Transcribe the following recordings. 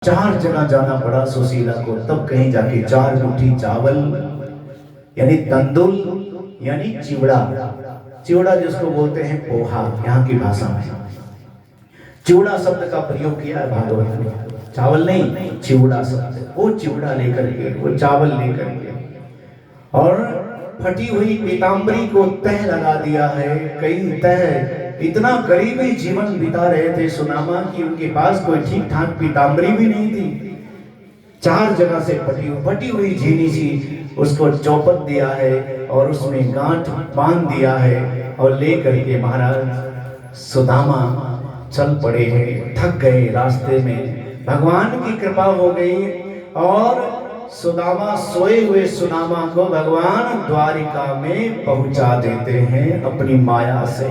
चार जगह जाना पड़ा सुशीला को, तब कहीं जाके चार मुट्ठी चावल यानी तंदुल यानी चिवड़ा। चिवड़ा जिसको बोलते हैं पोहा यहाँ की भाषा में, चिवड़ा शब्द का प्रयोग किया है भागवत में। चावल नहीं, चिवड़ा शब्द। वो चिवड़ा लेकर के, वो चावल लेकर के और फटी हुई पीताम्बरी को तह लगा दिया है। कई तह, इतना गरीबी जीवन बिता रहे थे सुदामा कि उनके पास कोई ठीक ठाक पीताम्बरी भी नहीं थी। चार जगह से फटी हुई झीनी सी उसको चौपट दिया है और उसमें गांठ बांध दिया है और लेकर के महाराज सुदामा चल पड़े हैं। थक गए रास्ते में, भगवान की कृपा हो गई और सुदामा, सोए हुए सुदामा को भगवान द्वारिका में पहुंचा देते हैं अपनी माया से।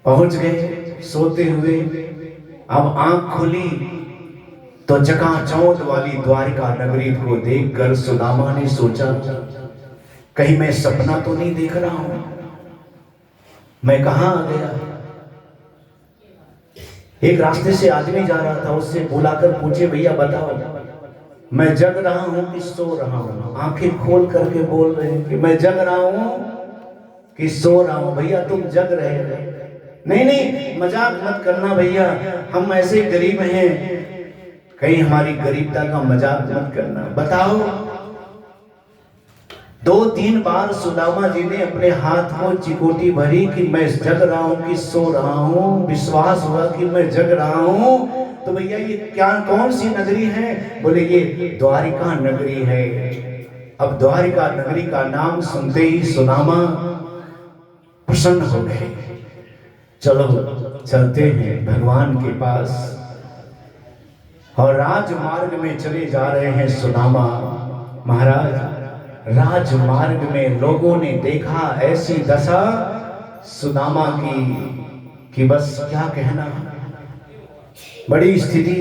पहुंच गए सोते हुए। अब आंख खुली तो चकाचौंध वाली द्वारिका नगरी को देखकर सुदामा ने सोचा, कहीं मैं सपना तो नहीं देख रहा हूं, मैं कहां आ गया। एक रास्ते से आदमी जा रहा था, उससे बुलाकर पूछे, भैया बताओ मैं जग रहा हूं कि सो रहा हूं। आंखें खोल करके बोल रहे हैं कि मैं जग रहा हूं कि सो रहा हूं। भैया तुम जग रहे हो। नहीं नहीं, मजाक मत करना भैया, हम ऐसे गरीब हैं, कहीं हमारी गरीबता का मजाक मत करना। बताओ। 2-3 बार सुदामा जी ने अपने हाथ को चिकोटी भरी कि मैं जग रहा हूं कि सो रहा हूं। विश्वास हुआ कि मैं जग रहा हूं। तो भैया ये क्या, कौन सी नगरी है? बोले ये द्वारिका नगरी है। अब द्वारिका नगरी का नाम सुनते ही सुदामा प्रसन्न हो गए। चलो चलते हैं भगवान के पास। और राजमार्ग में चले जा रहे हैं सुदामा महाराज। राजमार्ग में लोगों ने देखा ऐसी दशा सुदामा की कि बस क्या कहना। बड़ी स्थिति,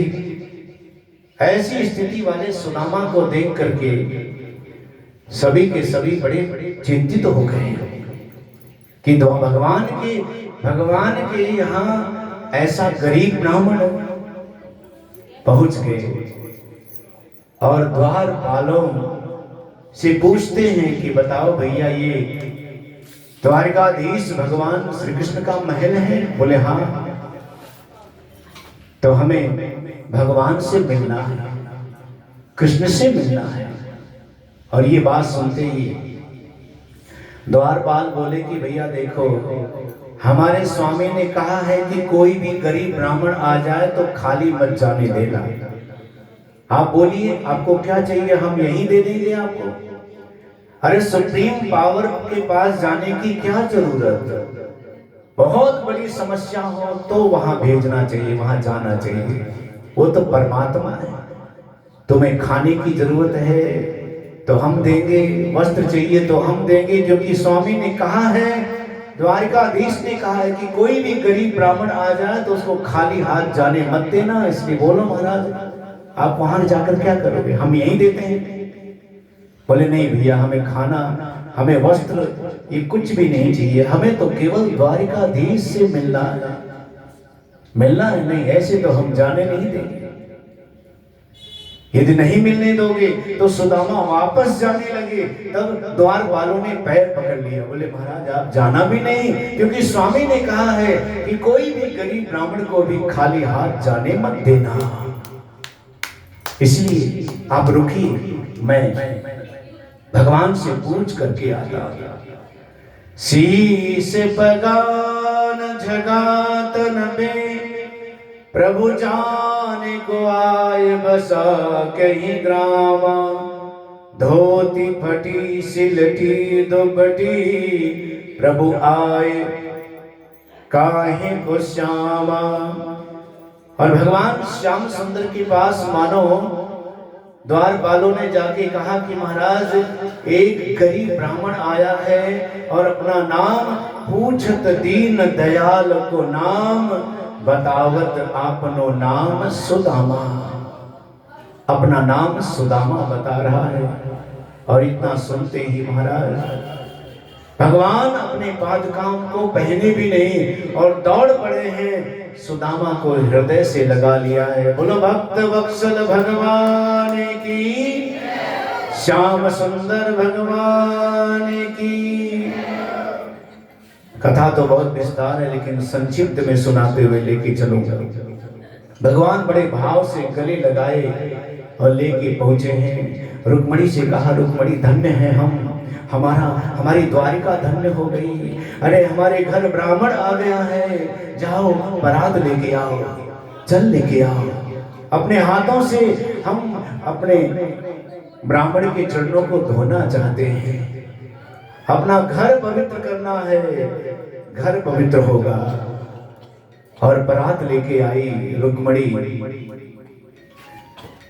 ऐसी स्थिति वाले सुदामा को देख करके सभी के सभी बड़े चिंतित हो गए कि भगवान के यहाँ ऐसा गरीब ब्राह्मण पहुंच गए। और द्वारपालों से पूछते हैं कि बताओ भैया ये द्वारिकाधीश भगवान श्री कृष्ण का महल है? बोले हाँ। तो हमें भगवान से मिलना है, कृष्ण से मिलना है। और ये बात सुनते ही द्वारपाल बोले कि भैया देखो, हमारे स्वामी ने कहा है कि कोई भी गरीब ब्राह्मण आ जाए तो खाली मत जाने देगा। आप बोलिए आपको क्या चाहिए, हम यही दे देंगे आपको। अरे सुप्रीम पावर के पास जाने की क्या जरूरत। बहुत बड़ी समस्या हो तो वहां भेजना चाहिए, वहां जाना चाहिए। वो तो परमात्मा है। तुम्हें खाने की जरूरत है तो हम देंगे, वस्त्र चाहिए तो हम देंगे, क्योंकि स्वामी ने कहा है, द्वारिकाधीश ने कहा है कि कोई भी गरीब ब्राह्मण आ जाए तो उसको खाली हाथ जाने मत देना। इसलिए बोलो महाराज आप वहां जाकर क्या करोगे, हम यही देते हैं। बोले नहीं भैया, हमें खाना, हमें वस्त्र, ये कुछ भी नहीं चाहिए, हमें तो केवल द्वारिकाधीश से मिलना है। नहीं, ऐसे तो हम जाने नहीं देंगे। यदि नहीं मिलने दोगे तो सुदामा वापस जाने लगे। तब द्वार वालों ने पैर पकड़ लिया। बोले महाराज आप जाना भी नहीं, क्योंकि स्वामी ने कहा है कि कोई भी गरीब ब्राह्मण को भी खाली हाथ जाने मत देना। इसलिए आप रुकिए, मैं भगवान से पूछ करके आता। शीश पगान झगातन में प्रभु जाने को आए बसा कहीं ग्रामा। धोती फटी सिलटी दुपटी प्रभु आए काहे को श्यामा। और भगवान श्याम सुंदर के पास मानो द्वारपालों ने जाके कहा कि महाराज एक गरीब ब्राह्मण आया है और अपना नाम पूछत दीन दयाल को नाम बतावत आपनो नाम सुदामा। अपना नाम सुदामा बता रहा है। और इतना सुनते ही महाराज भगवान अपने पादुकाओं को पहने भी नहीं और दौड़ पड़े हैं सुदामा को हृदय से लगा लिया है। बोलो भक्त वत्सल भगवान की, श्याम सुंदर भगवान की। कथा तो बहुत विस्तार है, लेकिन संक्षिप्त में सुनाते हुए लेके चलूंगा। भगवान बड़े भाव से गले लगाए और लेके पहुंचे हैं। रुक्मणी से कहा, रुक्मणी धन्य है हम, हमारी द्वारिका धन्य हो गई। अरे हमारे घर ब्राह्मण आ गया है, जाओ बारात लेके आओ, जल लेके आओ। अपने हाथों से हम अपने ब्राह्मण के चरणों को धोना चाहते हैं, अपना घर पवित्र करना है, घर पवित्र होगा। और बारात लेके आई रुक्मणी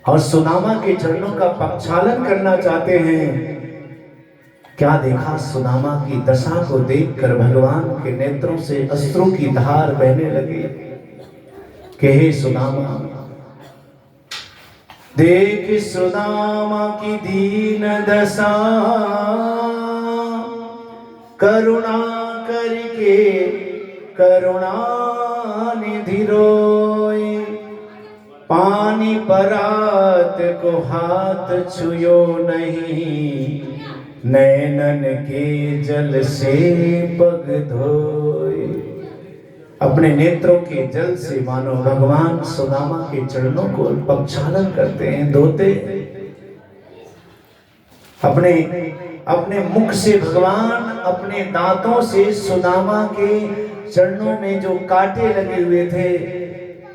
और सुदामा के चरणों का प्रक्षालन करना चाहते हैं। क्या देखा, सुदामा की दशा को देखकर भगवान के नेत्रों से अश्रु की धार बहने लगी कि हे सुदामा, देख सुदामा की दीन दशा, करुणा करके करुणा निधि रोए। पानी परात को हाथ छुयो नहीं, नैनन के जल से पग धोए। अपने नेत्रों के जल से मानो भगवान सुदामा के चरणों को प्रक्षालन करते हैं, धोते। अपने मुख से भगवान अपने दांतों से सुदामा के चरणों में जो कांटे लगे हुए थे,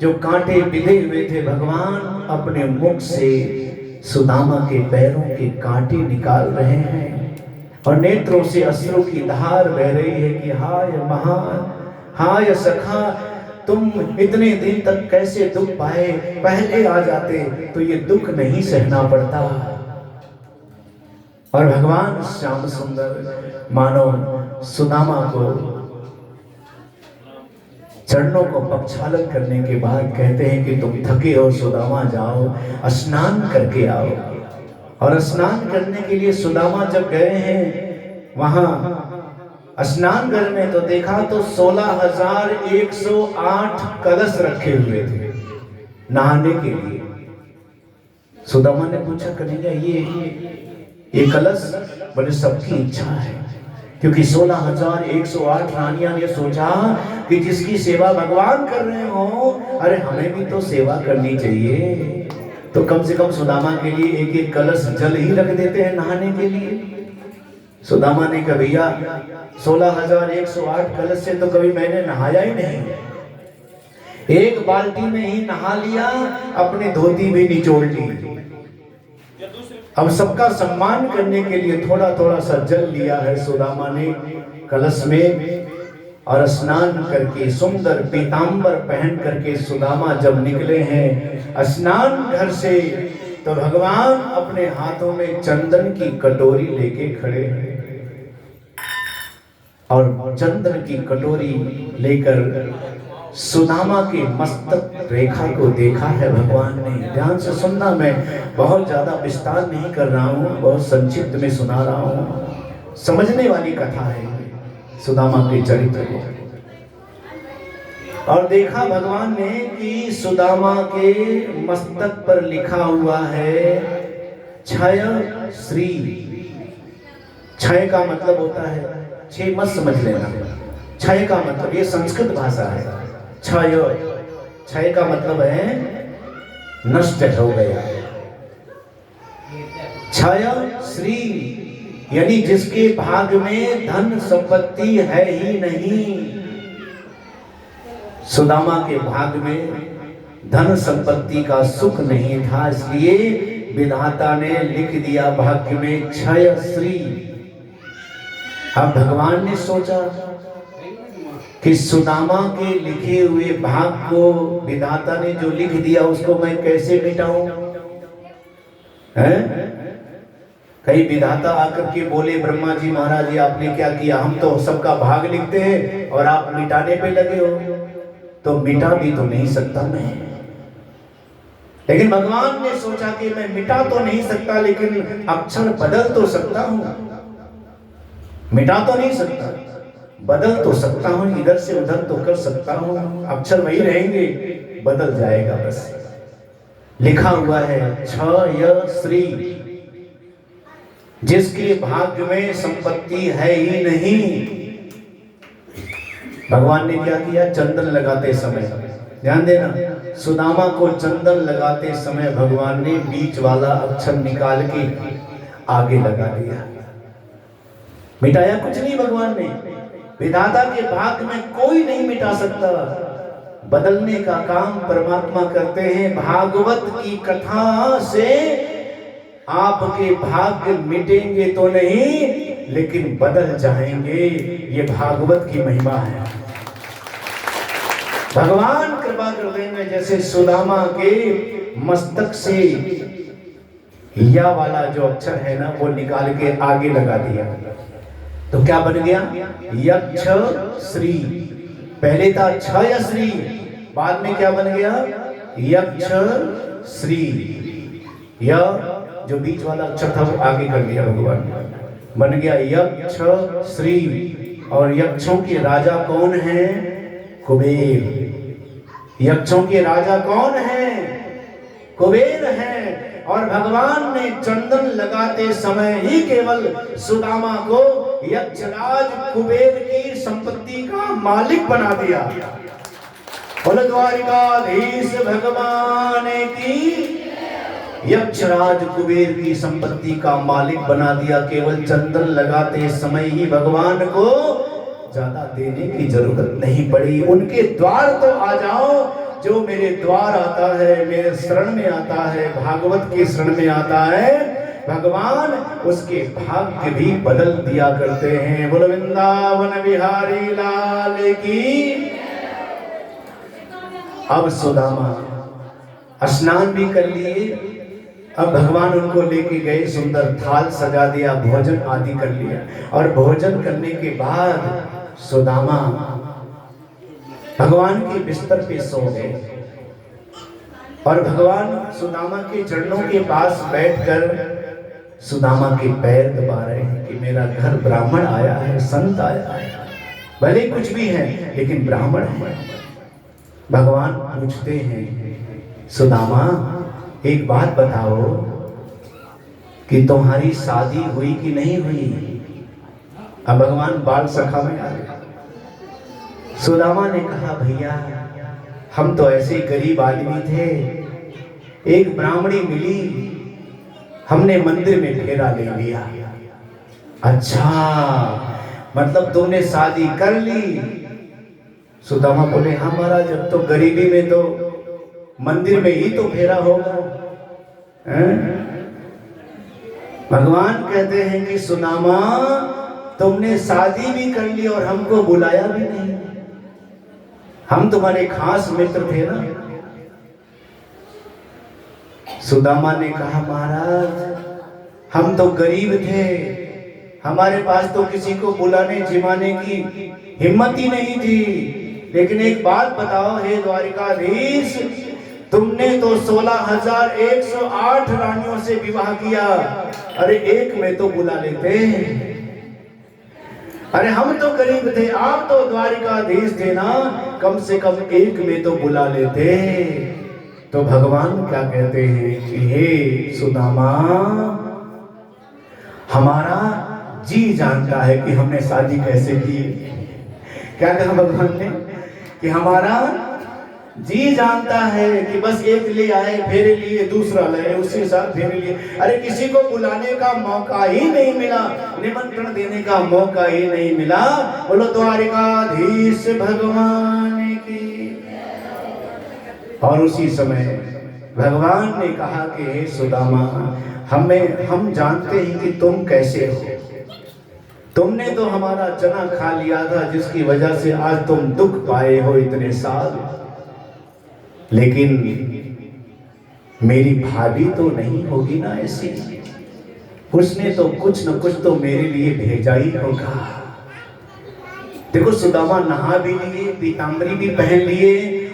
जो कांटे बिधे हुए थे, भगवान अपने मुख से सुदामा के पैरों के कांटे निकाल रहे हैं और नेत्रों से अश्रु की धार बह रही है कि हाय महान, हाय सखा, तुम इतने दिन तक कैसे दुख पाए, पहले आ जाते तो ये दुख नहीं सहना पड़ता। और भगवान श्याम सुंदर मानो सुदामा को चरणों को प्रक्षालन करने के बाद कहते हैं कि तुम थके हो सुदामा, जाओ स्नान करके आओ। और स्नान करने के लिए सुदामा जब गए हैं वहां स्नान घर में, तो देखा तो 16,108 कलश रखे हुए थे नहाने के लिए। सुदामा ने पूछा, कन्हैया ये कलश? बोले सबकी इच्छा है, क्योंकि 16,108 रानियां ने सोचा कि जिसकी सेवा भगवान कर रहे हो, अरे हमें भी तो सेवा करनी चाहिए, तो कम से कम सुदामा के लिए एक एक कलश जल ही रख देते हैं नहाने के लिए। सुदामा ने कहा, भैया 16,108 कलश से तो कभी मैंने नहाया ही नहीं, एक बाल्टी में ही नहा लिया, अपनी धोती भी निचोड़ ली। अब सबका सम्मान करने के लिए थोड़ा थोड़ा सा जल लिया है सुदामा ने कलश में, और स्नान करके सुंदर पीतांबर पहन करके सुदामा जब निकले हैं स्नान घर से, तो भगवान अपने हाथों में चंदन की कटोरी लेके खड़े हैं और चंदन की कटोरी लेकर सुदामा के मस्तक रेखा को देखा है भगवान ने। ध्यान से सुनना, मैं बहुत ज्यादा विस्तार नहीं कर रहा हूँ, बहुत संक्षिप्त में सुना रहा हूँ, समझने वाली कथा है सुदामा के चरित्र को। और देखा भगवान ने कि सुदामा के मस्तक पर लिखा हुआ है क्षय श्री। क्षय का मतलब होता है, छह मत समझ लेना, क्षय का मतलब, ये संस्कृत भाषा है। क्षय, क्षय का मतलब है नष्ट हो गया। क्षय श्री यानी जिसके भाग में धन संपत्ति है ही नहीं। सुदामा के भाग में धन संपत्ति का सुख नहीं था, इसलिए विधाता ने लिख दिया भाग्य में क्षय श्री। अब भगवान ने सोचा कि सुदामा के लिखे हुए भाग को विधाता ने जो लिख दिया उसको मैं कैसे मिटाऊं? कई विधाता आकर के बोले, ब्रह्मा जी महाराज जी आपने क्या किया, हम तो सबका भाग लिखते हैं और आप मिटाने पे लगे हो, तो मिटा भी तो नहीं सकता मैं। लेकिन भगवान ने सोचा कि मैं मिटा तो नहीं सकता, लेकिन अक्षर बदल तो सकता हूं, मिटा तो नहीं सकता, बदल तो सकता हूं, इधर से उधर तो कर सकता हूं, अक्षर वही रहेंगे, बदल जाएगा बस। लिखा हुआ है छ श्री, जिसके भाग्य में संपत्ति है ही नहीं। भगवान ने क्या किया? चंदन लगाते समय, ध्यान देना, सुदामा को चंदन लगाते समय भगवान ने बीच वाला अक्षर निकाल के आगे लगा दिया। मिटाया कुछ नहीं भगवान ने। विधाता के भाग्य में कोई नहीं मिटा सकता। बदलने का काम परमात्मा करते हैं। भागवत की कथा से आपके भाग्य मिटेंगे तो नहीं, लेकिन बदल जाएंगे। ये भागवत की महिमा है। भगवान कृपा कर देंगे। जैसे सुदामा के मस्तक से या वाला जो अक्षर है ना, वो निकाल के आगे लगा दिया, तो क्या बन गया? यक्ष श्री। पहले था छ श्री, बाद में क्या बन गया? यक्ष श्री। यह जो बीच वाला अक्षर था वो आगे कर दिया भगवान, बन गया यक्ष श्री। और यक्षों के राजा कौन है? कुबेर। यक्षों के राजा कौन है? कुबेर है। और भगवान ने चंदन लगाते समय ही केवल सुदामा को यक्षराज कुबेर की संपत्ति का मालिक बना दिया। बोलो द्वारिकाधीश भगवान की। यक्षराज कुबेर की संपत्ति का मालिक बना दिया। केवल चंदन लगाते समय ही भगवान को ज्यादा देने की जरूरत नहीं पड़ी। उनके द्वार तो आ जाओ। जो मेरे द्वार आता है, मेरे शरण में आता है, भागवत के शरण में आता है, भगवान उसके भाग्य भी बदल दिया करते हैं। बोलो वृंदावन बिहारी लाल की। अब सुदामा स्नान भी कर लिए। अब भगवान उनको लेके गए, सुंदर थाल सजा दिया, भोजन आदि कर लिया। और भोजन करने के बाद सुदामा भगवान के बिस्तर पे सो गए। और भगवान सुदामा के चरणों के पास बैठकर सुदामा के पैर दबा रहे हैं कि मेरा घर ब्राह्मण आया है, संत आया है, भले कुछ भी है लेकिन ब्राह्मण है। भगवान पूछते हैं, सुदामा एक बात बताओ कि तुम्हारी शादी हुई कि नहीं हुई? अब भगवान बाल सखा में आ गए। सुदामा ने कहा, भैया हम तो ऐसे गरीब आदमी थे, एक ब्राह्मणी मिली, हमने मंदिर में फेरा ले लिया। अच्छा, मतलब तुमने शादी कर ली? सुदामा बोले, हाँ महाराज, अब तो गरीबी में तो मंदिर में ही तो फेरा होगा। भगवान कहते हैं कि सुदामा तुमने शादी भी कर ली और हमको बुलाया भी नहीं। हम तुम्हारे खास मित्र थे ना। सुदामा ने कहा, महाराज हम तो गरीब थे, हमारे पास तो किसी को बुलाने जिमाने की हिम्मत ही नहीं थी। लेकिन एक बात बताओ हे द्वारिकाधीश, तुमने तो 16,108 रानियों से विवाह किया, अरे एक में तो बुला लेते। अरे हम तो गरीब थे, आप तो द्वारिकाधीश थे ना, कम से कम एक में तो बुला लेते। तो भगवान क्या कहते हैं कि हे सुदामा, हमारा जी जानता है कि हमने शादी कैसे की। क्या कहा भगवान ने? कि हमारा जी जानता है कि बस एक ले आए, फेरे लिए, दूसरा लाए, उसके साथ फेरे लिए। अरे किसी को बुलाने का मौका ही नहीं मिला, निमंत्रण देने का मौका ही नहीं मिला। बोलो द्वारिकाधीश भगवान की। और उसी समय भगवान ने कहा कि हे सुदामा, हम जानते हैं कि तुम कैसे हो। तुमने तो हमारा चना खा लिया था, जिसकी वजह से आज तुम दुख पाए हो इतने साल। लेकिन मेरी भाभी तो नहीं होगी ना ऐसी, उसने तो कुछ न कुछ तो मेरे लिए भेजा ही होगा। देखो सुदामा नहा भी लिए, पीतांबरी भी पहन लिए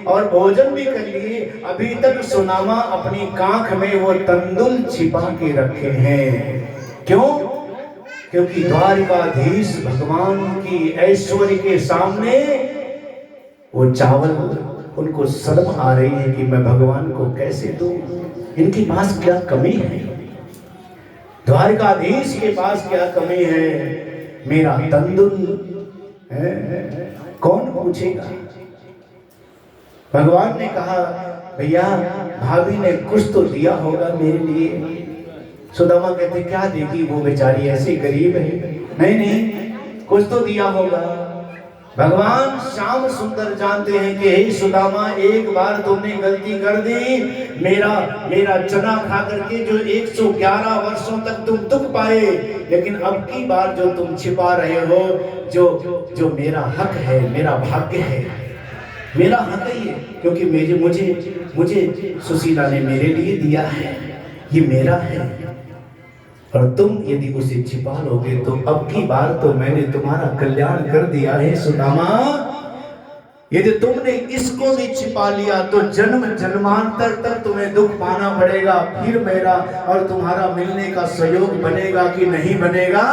और भोजन भी कर लिए। अभी तक सुदामा अपनी कांख में वो तंदुल छिपा के रखे हैं। क्यों? क्योंकि द्वारिकाधीश भगवान की ऐश्वर्य के सामने वो चावल, उनको शर्म आ रही है कि मैं भगवान को कैसे दूं, इनके पास क्या कमी है, द्वारिकाधीश के पास क्या कमी है, मेरा तंदुल है, कौन पूछेगा। भगवान ने कहा भैया भाभी ने कुछ तो दिया होगा मेरे लिए। सुदामा कहते क्या देगी वो बेचारी, ऐसी गरीब है। नहीं नहीं, कुछ तो दिया होगा। भगवान श्याम सुंदर जानते हैं कि हे सुदामा, एक बार तुमने गलती कर दी, मेरा चना खा करके जो 111 वर्षों तक तुम दुख पाए, लेकिन अब की बार जो तुम छिपा रहे हो, जो मेरा हक है, मेरा भाग्य है, मेरा हक है ये, क्योंकि मुझे सुशीला ने मेरे लिए दिया है, ये मेरा है। और तुम यदि उसे छिपा लोगे तो अब की बार तो मैंने तुम्हारा कल्याण कर दिया है सुदामा। यदि तुमने इसको भी छिपा लिया तो जन्म जन्मांतर तक तुम्हें दुख पाना पड़ेगा। फिर मेरा और तुम्हारा मिलने का सहयोग बनेगा कि नहीं बनेगा।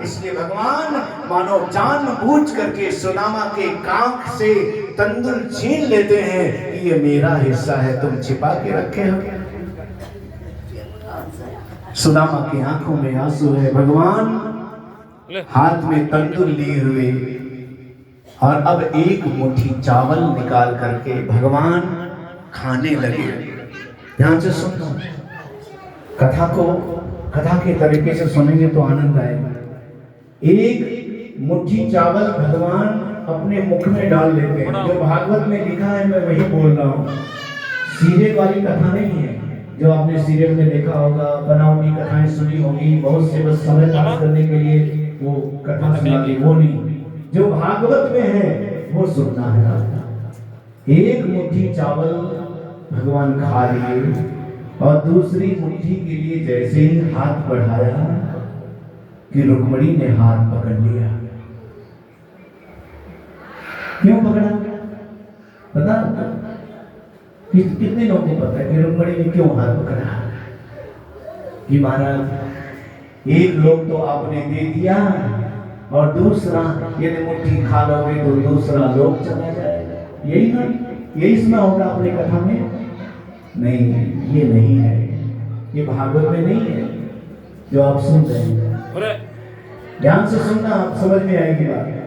इसलिए भगवान मानो जानबूझ करके सुदामा के कांख से तंदुल छीन लेते हैं कि ये मेरा हिस्सा है, तुम छिपा के रखे हो। सुदामा की आंखों में आंसू है। भगवान हाथ में तंदुल लिए हुए और अब एक मुट्ठी चावल निकाल करके भगवान खाने लगे। ध्यान से सुनो, कथा के तरीके से सुनेंगे तो आनंद आएगा। एक मुट्ठी चावल भगवान अपने मुख में डाल लेते हैं। जो भागवत में लिखा है मैं वही बोल रहा हूँ, सीरियल वाली कथा नहीं है जो आपने सीरियल में देखा होगा, बनावटी कथाएं सुनी होगी, बहुत से बस समय पास करने के लिए वो कथा सुनाती, वो नहीं। जो भागवत में है वो सुनना है आपको। एक मुट्ठी चावल भगवान खा लिए और दूसरी मुट्ठी के लिए जैसे ही हाथ बढ़ाया कि रुक्मणी ने हाथ पकड़ लिया। क्यों पकड़ा पता? कितने लोगों को पता है कि रुक्मणी ने क्यों हाथ पकड़ा? कि महाराज एक लोग तो आपने दे दिया और दूसरा यदि मुट्ठी खा लोगे तो दूसरा लोग चला जाएगा। यही ना, यही सुना होगा आपने कथा में। नहीं, ये नहीं है, ये भागवत में नहीं है जो आप सुन रहे हैं। ध्यान से सुनना, आप समझ में आएगी बात।